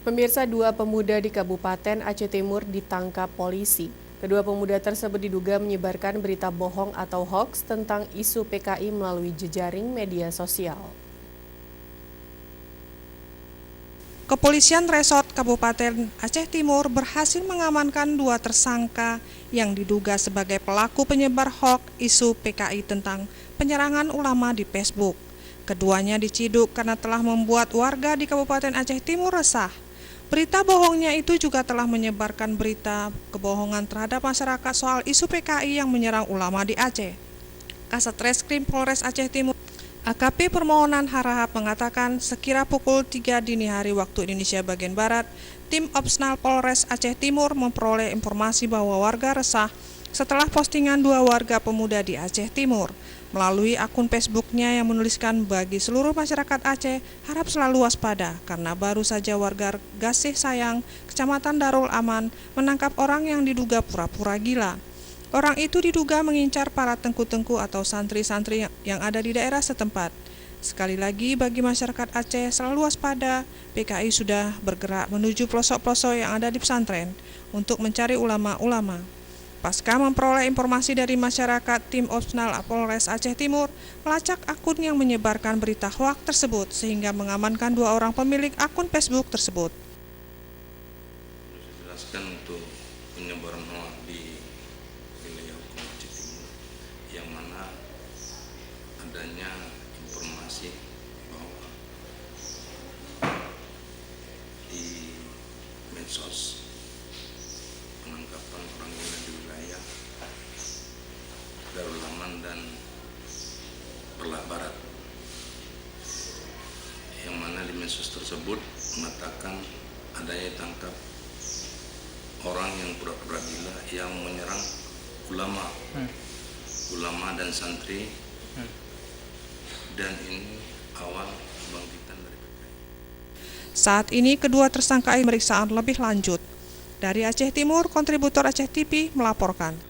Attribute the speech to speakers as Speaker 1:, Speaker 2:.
Speaker 1: Pemirsa, dua pemuda di Kabupaten Aceh Timur ditangkap polisi. Kedua pemuda tersebut diduga menyebarkan berita bohong atau hoaks tentang isu PKI melalui jejaring media sosial.
Speaker 2: Kepolisian Resort Kabupaten Aceh Timur berhasil mengamankan dua tersangka yang diduga sebagai pelaku penyebar hoaks isu PKI tentang penyerangan ulama di Facebook. Keduanya diciduk karena telah membuat warga di Kabupaten Aceh Timur resah. Berita bohongnya itu juga telah menyebarkan berita kebohongan terhadap masyarakat soal isu PKI yang menyerang ulama di Aceh. Kasat Reskrim Polres Aceh Timur AKP Permohonan Harahap mengatakan sekira pukul 3 dini hari waktu Indonesia bagian Barat, tim Opsnal Polres Aceh Timur memperoleh informasi bahwa warga resah setelah postingan dua warga pemuda di Aceh Timur. Melalui akun Facebooknya yang menuliskan bagi seluruh masyarakat Aceh harap selalu waspada karena baru saja warga Gasih Sayang, Kecamatan Darul Aman menangkap orang yang diduga pura-pura gila. Orang itu diduga mengincar para tengku-tengku atau santri-santri yang ada di daerah setempat. Sekali lagi bagi masyarakat Aceh selalu waspada, PKI sudah bergerak menuju pelosok-pelosok yang ada di pesantren untuk mencari ulama-ulama. Pasca memperoleh informasi dari masyarakat, tim Opsnal Polres Aceh Timur melacak akun yang menyebarkan berita hoaks tersebut sehingga mengamankan dua orang pemilik akun Facebook tersebut.
Speaker 3: Jelaskan untuk penyebaran hoaks di wilayah hukum Aceh Timur yang mana adanya informasi bahwa di medsos penangkapan orang gila di wilayah Darul Aman dan Perlah Barat, yang mana di medsos tersebut mengatakan adanya tangkap orang yang pura-pura gila yang menyerang ulama dan santri, dan ini awal kebangkitan dari PKI.
Speaker 2: Saat ini kedua tersangka pemeriksaan lebih lanjut. Dari Aceh Timur, kontributor Aceh TV melaporkan.